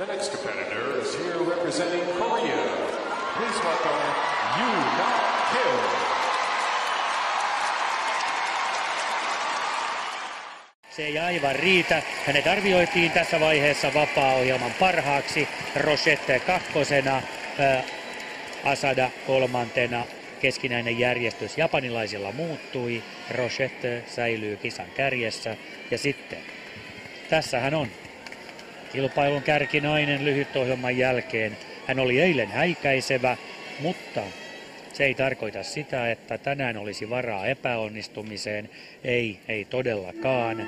The next competitor is here representing Korea. Please welcome Yoona Kim. Se ei aivan riitä. Hänet arvioitiin tässä vaiheessa vapaa-ohjelman parhaaksi. Rochette kakkosena, Asada kolmantena. Keskinäinen järjestys japanilaisilla muuttui. Rochette säilyy kisan kärjessä. Ja sitten, tässä hän on. Kilpailun kärkinainen lyhytohjelman jälkeen. Hän oli eilen häikäisevä, mutta se ei tarkoita sitä, että tänään olisi varaa epäonnistumiseen. Ei todellakaan.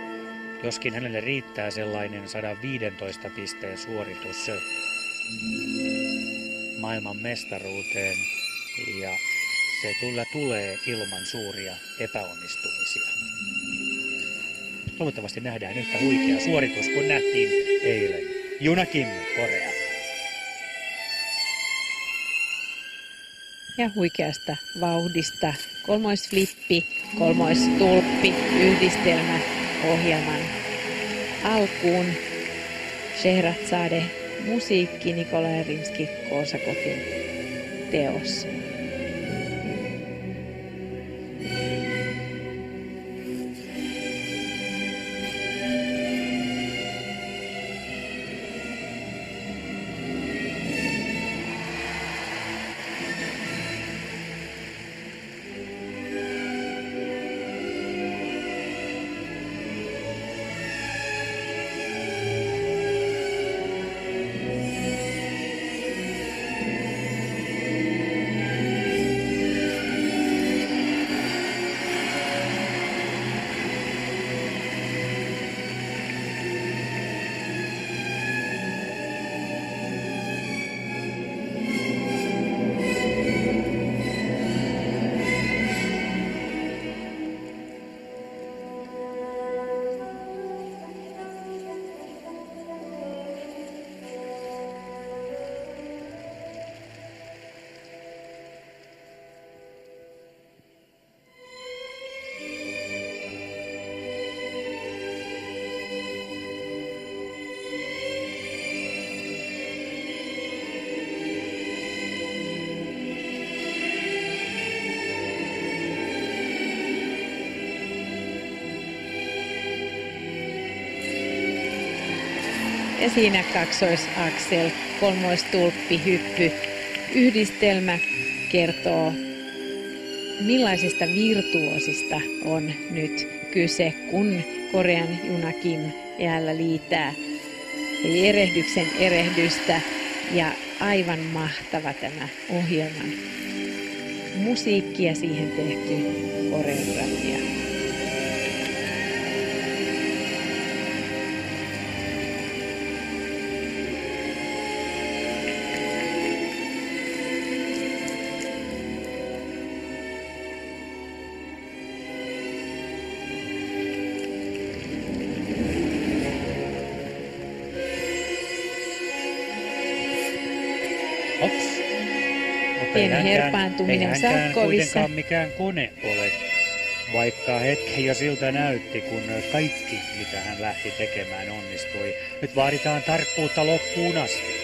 Joskin hänelle riittää sellainen 115 pisteen suoritus maailman mestaruuteen. Ja se tulee ilman suuria epäonnistumisia. Toivottavasti nähdään yhtä huikea suoritus kuin nähtiin eilen. Yoona Kim, Korea. Ja huikeasta vauhdista. Kolmoisflippi, kolmoistulppi, yhdistelmä ohjelman alkuun. Scheherazade musiikki, Nikolai Rimski-Korsakovin teos. Ja siinä kaksoisaksel, kolmoistulppi, hyppy, yhdistelmä kertoo, millaisista virtuosista on nyt kyse, kun Korean Yoona Kim jäällä liitää. Eli erehdyksen erehdystä ja aivan mahtava tämä ohjelman musiikki ja siihen tehty koreografia. Pieni herpaantuminen Sarkovissa. Kuitenkaan mikään kone ole, vaikka hetki jo siltä näytti, kun kaikki mitä hän lähti tekemään onnistui. Nyt vaaditaan tarkkuutta loppuun asti.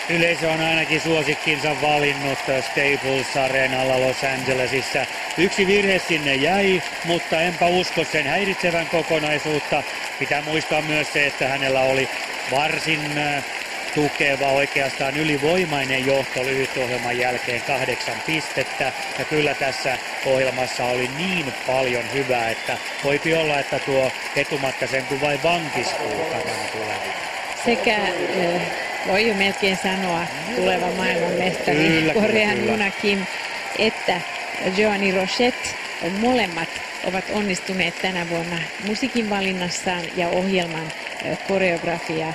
Yleisö on ainakin suosikkinsa valinnut Staples Arenalla Los Angelesissa. Yksi virhe sinne jäi, mutta enpä usko sen häiritsevän kokonaisuutta. Pitää muistaa myös se, että hänellä oli varsin tukeva, oikeastaan ylivoimainen johto lyhytohjelman jälkeen 8 pistettä. Ja kyllä tässä ohjelmassa oli niin paljon hyvää, että voipi olla, että tuo etumatka sen kuin vain vankistuu takana tulee. Sekä voi jo melkein sanoa tuleva maailmanmestari Korean Yuna Kim että Joanie Rochette molemmat ovat onnistuneet tänä vuonna musiikin valinnassaan ja ohjelman koreografia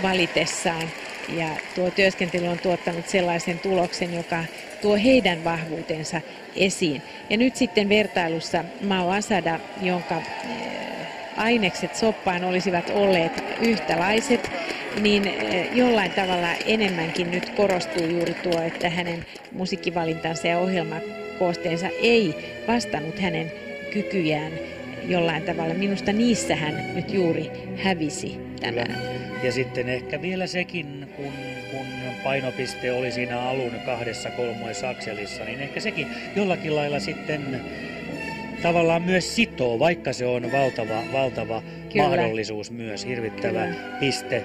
valitessaan. Ja tuo työskentely on tuottanut sellaisen tuloksen, joka tuo heidän vahvuutensa esiin. Ja nyt sitten vertailussa Mao Asada, jonka ainekset soppaan olisivat olleet yhtälaiset, niin jollain tavalla enemmänkin nyt korostuu juuri tuo, että hänen musiikkivalintansa ja ohjelmakoosteensa ei vastannut hänen kykyjään jollain tavalla. Minusta niissä hän nyt juuri hävisi tänään. Ja sitten ehkä vielä sekin, kun painopiste oli siinä alun 2 kolmoisakselissa, niin ehkä sekin jollakin lailla sitten tavallaan myös sitoo, vaikka se on valtava mahdollisuus myös, hirvittävä piste,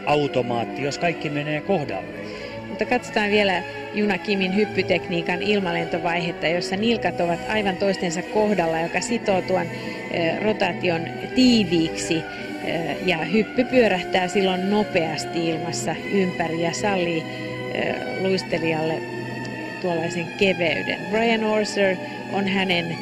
automaatti, jos kaikki menee kohdalle. Mutta katsotaan vielä Yuna Kimin hyppytekniikan ilmalentovaihetta, jossa nilkat ovat aivan toistensa kohdalla, joka sitoo tuon rotaation tiiviiksi. Ja hyppy pyörähtää silloin nopeasti ilmassa ympäri ja sallii luistelijalle tuollaisen keveyden. Brian Orser on hänen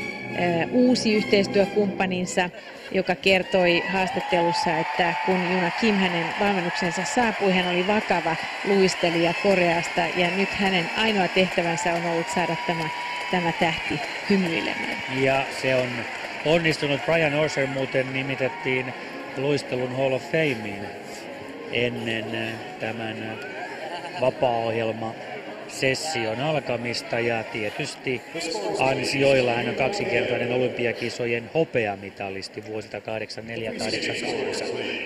uusi yhteistyökumppaninsa, joka kertoi haastattelussa, että kun Yuna Kim hänen valmennuksensa saapui, hän oli vakava luistelija Koreasta ja nyt hänen ainoa tehtävänsä on ollut saada tämä tähti hymyilemään. Ja se on onnistunut. Brian Orser muuten nimitettiin luistelun Hall of Fameen ennen tämän vapaa-ohjelma-session alkamista ja tietysti ansioilla hän on 2-kertainen olympiakisojen hopeamitalisti vuosilta 84-88.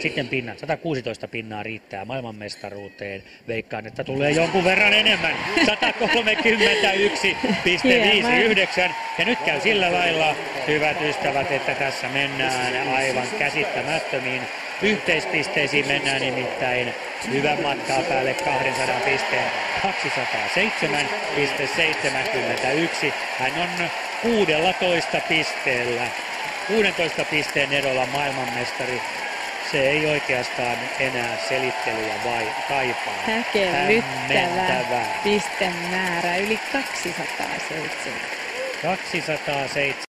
Sitten 116 pinnaa riittää maailmanmestaruuteen. Veikkaan, että tulee jonkun verran enemmän. 131,59. Ja nyt käy sillä lailla, hyvät ystävät, että tässä mennään aivan käsittämättömiin yhteispisteisiin. Mennään nimittäin hyvän matkaa päälle 200 pisteen. 207,71. Hän on 16 pisteellä. 16 pisteen erolla maailmanmestari. Se ei oikeastaan enää selittelyä vai kaipaa. Häkellyttävä pistemäärä, yli 207. 207.